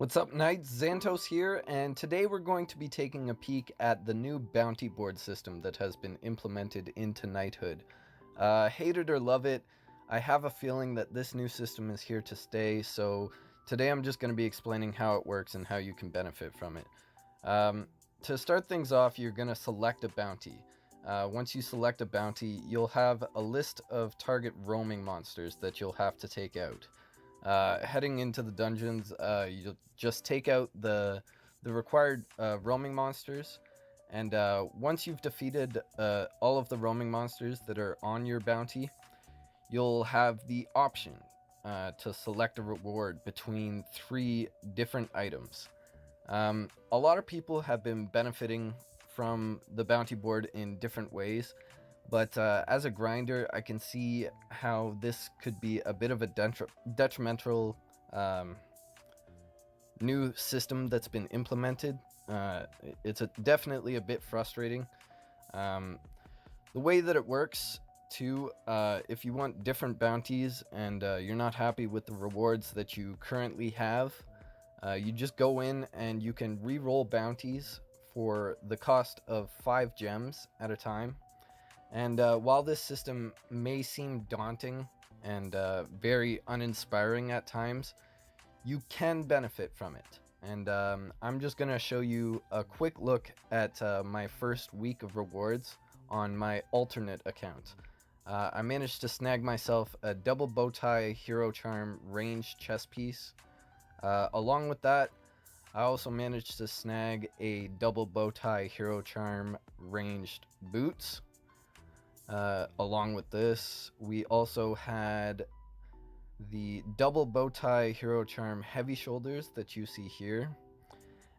What's up, Knights? Xantos here, and today we're going to be taking a peek at the new bounty board system that has been implemented into Knighthood. Hate it or love it, I have a feeling that this new system is here to stay, so today I'm just going to be explaining how it works and how you can benefit from it. To start things off, you're going to select a bounty. Once you select a bounty, you'll have a list of target roaming monsters that you'll have to take out. Heading into the dungeons, you'll just take out the required roaming monsters, and once you've defeated all of the roaming monsters that are on your bounty, you'll have the option to select a reward between 3 different items. A lot of people have been benefiting from the bounty board in different ways, but as a grinder, I can see how this could be a bit of a detrimental new system that's been implemented. It's definitely a bit frustrating. The way that it works, too, if you want different bounties and you're not happy with the rewards that you currently have, you just go in and you can re-roll bounties for the cost of 5 gems at a time. And while this system may seem daunting and very uninspiring at times, you can benefit from it. And I'm just going to show you a quick look at my first week of rewards on my alternate account. I managed to snag myself a double bowtie hero charm ranged chess piece. Along with that, I also managed to snag a double bowtie hero charm ranged boots. Along with this, we also had the double bowtie hero charm heavy shoulders that you see here.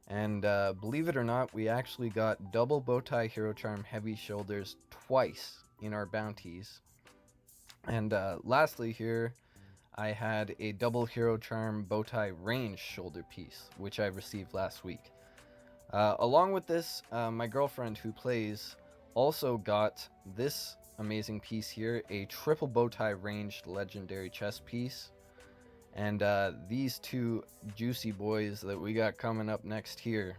And believe it or not, we actually got double bowtie hero charm heavy shoulders twice in our bounties. And lastly here, I had a double hero charm bowtie range shoulder piece, which I received last week. Along with this, my girlfriend who plays also got this amazing piece here, a triple bowtie ranged legendary chess piece. And these 2 juicy boys that we got coming up next here,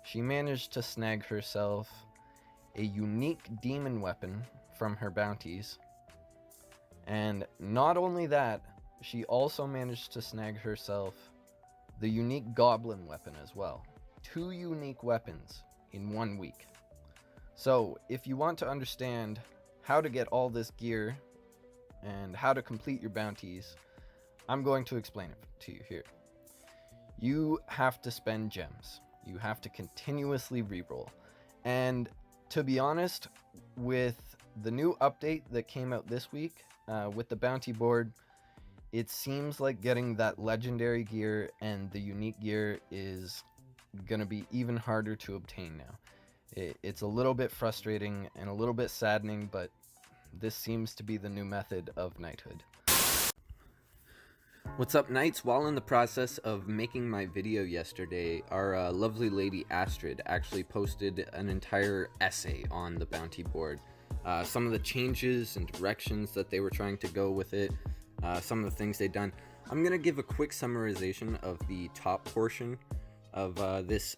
she managed to snag herself a unique demon weapon from her bounties. And not only that, she also managed to snag herself the unique goblin weapon as well. 2 unique weapons in 1 week. So if you want to understand how to get all this gear and how to complete your bounties, I'm going to explain it to you here. You have to spend gems. You have to continuously reroll. And to be honest, with the new update that came out this week with the bounty board, it seems like getting that legendary gear and the unique gear is gonna be even harder to obtain now. It's a little bit frustrating and a little bit saddening, but this seems to be the new method of knighthood. What's up, Knights? While in the process of making my video yesterday, our lovely lady Astrid actually posted an entire essay on the bounty board. Some of the changes and directions that they were trying to go with it, some of the things they've done. I'm going to give a quick summarization of the top portion of this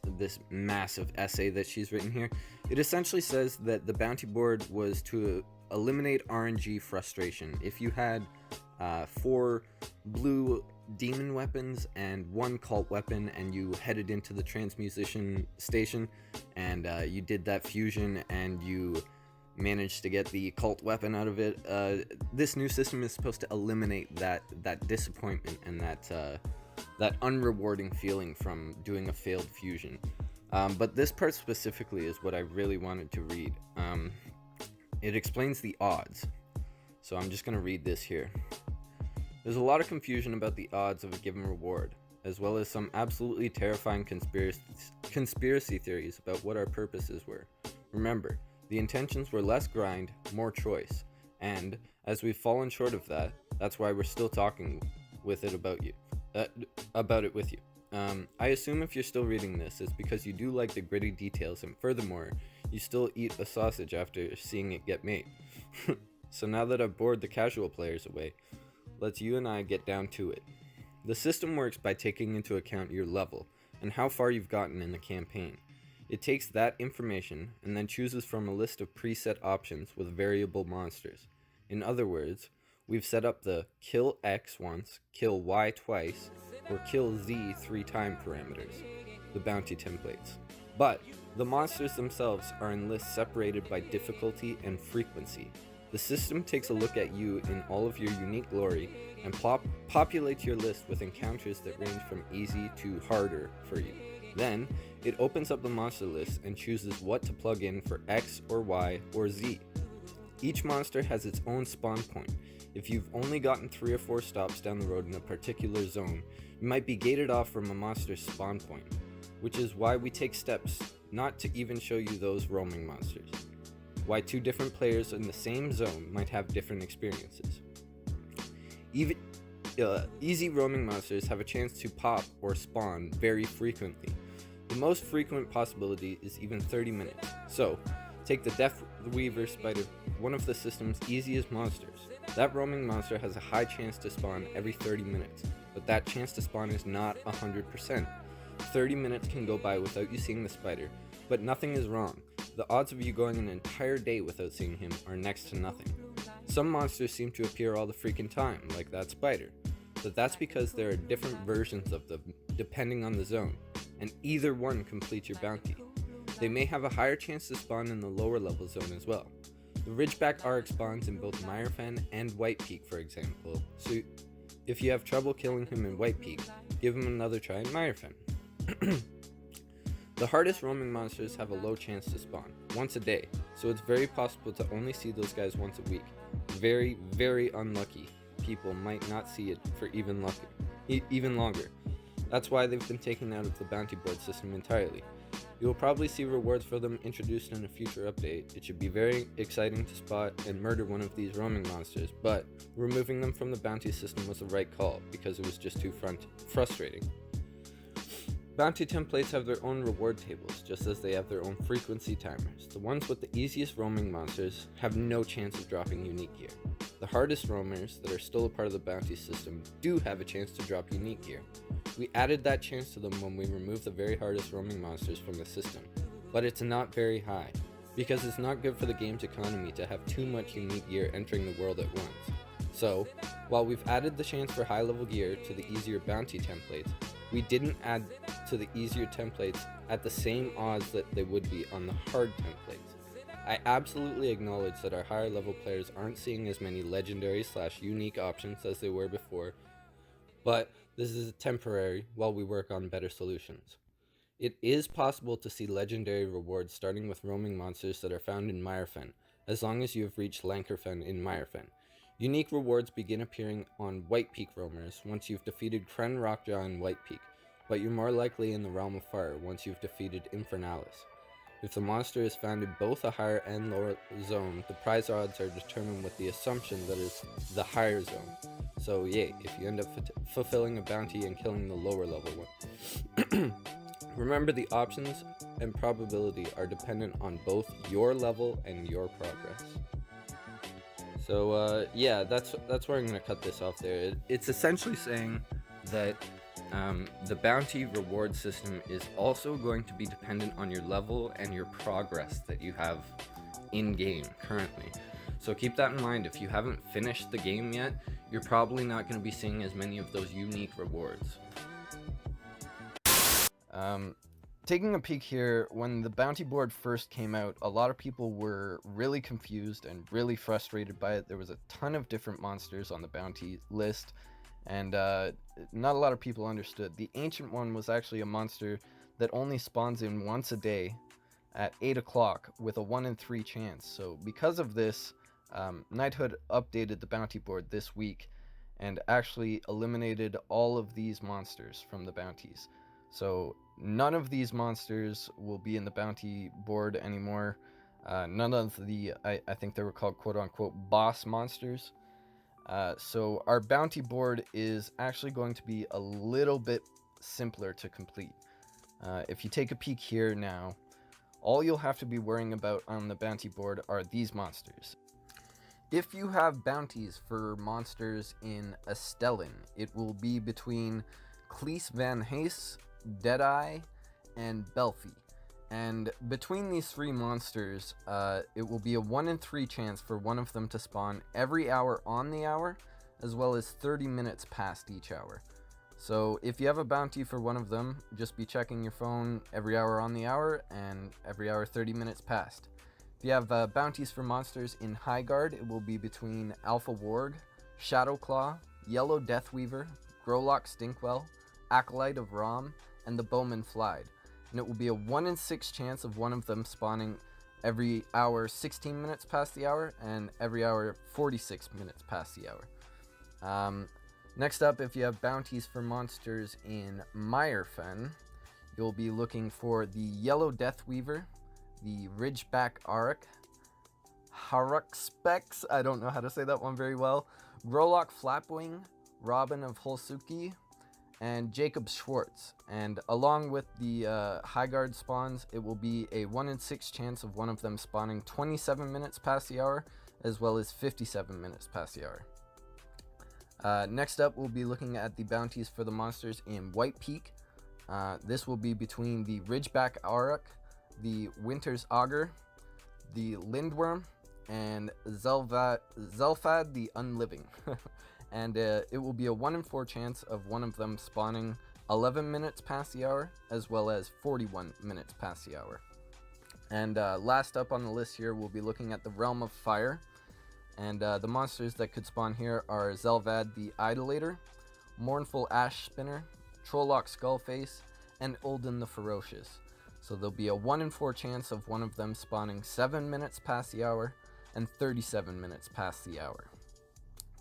massive essay that she's written here. It essentially says that the bounty board was to eliminate RNG frustration. If you had 4 blue demon weapons and 1 cult weapon and you headed into the transmutation station and you did that fusion and you managed to get the cult weapon out of it, this new system is supposed to eliminate that disappointment and that unrewarding feeling from doing a failed fusion. But this part specifically is what I really wanted to read. It explains the odds. So I'm just going to read this here. There's a lot of confusion about the odds of a given reward, as well as some absolutely terrifying conspiracy theories about what our purposes were. Remember, the intentions were less grind, more choice, and as we've fallen short of that, that's why we're still talking with it about it with you. I assume if you're still reading this, it's because you do like the gritty details, and furthermore, you still eat a sausage after seeing it get made. So now that I've bored the casual players away, let's you and I get down to it. The system works by taking into account your level and how far you've gotten in the campaign. It takes that information and then chooses from a list of preset options with variable monsters. In other words, we've set up the kill X once, kill Y twice, or kill Z 3 times parameters, the bounty templates. But the monsters themselves are in lists separated by difficulty and frequency. The system takes a look at you in all of your unique glory and populates your list with encounters that range from easy to harder for you. Then, it opens up the monster list and chooses what to plug in for X or Y or Z. Each monster has its own spawn point. If you've only gotten 3 or 4 stops down the road in a particular zone, you might be gated off from a monster's spawn point, which is why we take steps not to even show you those roaming monsters. Why 2 different players in the same zone might have different experiences. Easy roaming monsters have a chance to pop or spawn very frequently. The most frequent possibility is even 30 minutes. So, take the Death Weaver Spider, one of the system's easiest monsters. That roaming monster has a high chance to spawn every 30 minutes, but that chance to spawn is not 100%. 30 minutes can go by without you seeing the spider, but nothing is wrong. The odds of you going an entire day without seeing him are next to nothing. Some monsters seem to appear all the freaking time, like that spider, but that's because there are different versions of them depending on the zone, and either one completes your bounty. They may have a higher chance to spawn in the lower level zone as well. The Ridgeback Arc spawns in both Meyerfen and White Peak, for example, so if you have trouble killing him in White Peak, give him another try in Meyerfen. The hardest roaming monsters have a low chance to spawn, once a day, so it's very possible to only see those guys once a week. Very, very unlucky people might not see it for even longer. That's why they've been taken out of the bounty board system entirely. You will probably see rewards for them introduced in a future update. It should be very exciting to spot and murder one of these roaming monsters, but removing them from the bounty system was the right call because it was just too frustrating. Bounty templates have their own reward tables, just as they have their own frequency timers. The ones with the easiest roaming monsters have no chance of dropping unique gear. The hardest roamers that are still a part of the bounty system do have a chance to drop unique gear. We added that chance to them when we removed the very hardest roaming monsters from the system, but it's not very high, because it's not good for the game's economy to have too much unique gear entering the world at once. So, while we've added the chance for high level gear to the easier bounty templates, we didn't add to the easier templates at the same odds that they would be on the hard templates. I absolutely acknowledge that our higher level players aren't seeing as many legendary/unique options as they were before, but this is temporary while we work on better solutions. It is possible to see legendary rewards starting with roaming monsters that are found in Meyerfen, as long as you have reached Lankerfen in Meyerfen. Unique rewards begin appearing on White Peak roamers once you've defeated Kren Rockjaw in White Peak, but you're more likely in the Realm of Fire once you've defeated Infernalis. If the monster is found in both a higher and lower zone, the prize odds are determined with the assumption that is the higher zone. So yay, if you end up fulfilling a bounty and killing the lower level one. Remember, the options and probability are dependent on both your level and your progress. So yeah, that's where I'm going to cut this off there. It's essentially saying that the bounty reward system is also going to be dependent on your level and your progress that you have in-game currently. So keep that in mind. If you haven't finished the game yet, you're probably not going to be seeing as many of those unique rewards. Taking a peek here, when the bounty board first came out, a lot of people were really confused and really frustrated by it. There was a ton of different monsters on the bounty list, and not a lot of people understood. The ancient one was actually a monster that only spawns in once a day at 8 o'clock with a 1 in 3 chance. So because of this, Knighthood updated the bounty board this week and actually eliminated all of these monsters from the bounties. So none of these monsters will be in the bounty board anymore. None of the, I think they were called quote-unquote boss monsters. So our bounty board is actually going to be a little bit simpler to complete. If you take a peek here now, all you'll have to be worrying about on the bounty board are these monsters. If you have bounties for monsters in Astellin, it will be between Cleese Van Hace, Deadeye, and Belfi. And between these three monsters, it will be a 1 in 3 chance for one of them to spawn every hour on the hour, as well as 30 minutes past each hour. So if you have a bounty for one of them, just be checking your phone every hour on the hour and every hour 30 minutes past. If you have bounties for monsters in Highguard, it will be between Alpha Warg, Shadowclaw, Yellow Deathweaver, Growlock Stinkwell, Acolyte of Rom, and the Bowman Flied. And it will be a 1 in 6 chance of one of them spawning every hour 16 minutes past the hour and every hour 46 minutes past the hour. Next up, if you have bounties for monsters in Meyerfen, you'll be looking for the Yellow Deathweaver, the Ridgeback Arak, Haruxpex, I don't know how to say that one very well, Growlock Flapwing, Robin of Holsuki, and Jacob Schwartz. And along with the Highguard spawns, it will be a 1 in 6 chance of one of them spawning 27 minutes past the hour, as well as 57 minutes past the hour. Next up, we'll be looking at the bounties for the monsters in White Peak. This will be between the Ridgeback Arak, the Winter's Augur, the Lindworm, and Zelfad the Unliving. And it will be a 1 in 4 chance of one of them spawning 11 minutes past the hour, as well as 41 minutes past the hour. And last up on the list here, we'll be looking at the Realm of Fire. And the monsters that could spawn here are Zelvad the Idolator, Mournful Ash Spinner, Trolloc Skullface, and Ulden the Ferocious. So there'll be a 1 in 4 chance of one of them spawning 7 minutes past the hour and 37 minutes past the hour.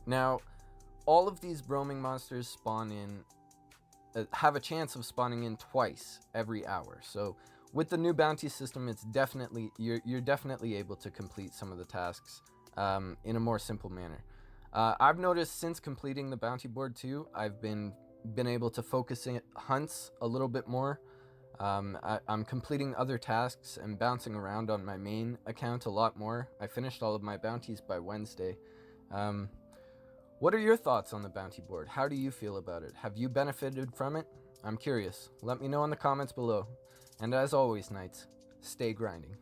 Now, all of these roaming monsters spawn in, have a chance of spawning in twice every hour. So with the new bounty system, it's definitely you're definitely able to complete some of the tasks in a more simple manner. I've noticed since completing the bounty board too, I've been able to focus in hunts a little bit more. I'm completing other tasks and bouncing around on my main account a lot more. I finished all of my bounties by Wednesday. What are your thoughts on the bounty board? How do you feel about it? Have you benefited from it? I'm curious. Let me know in the comments below. And as always, Knights, stay grinding.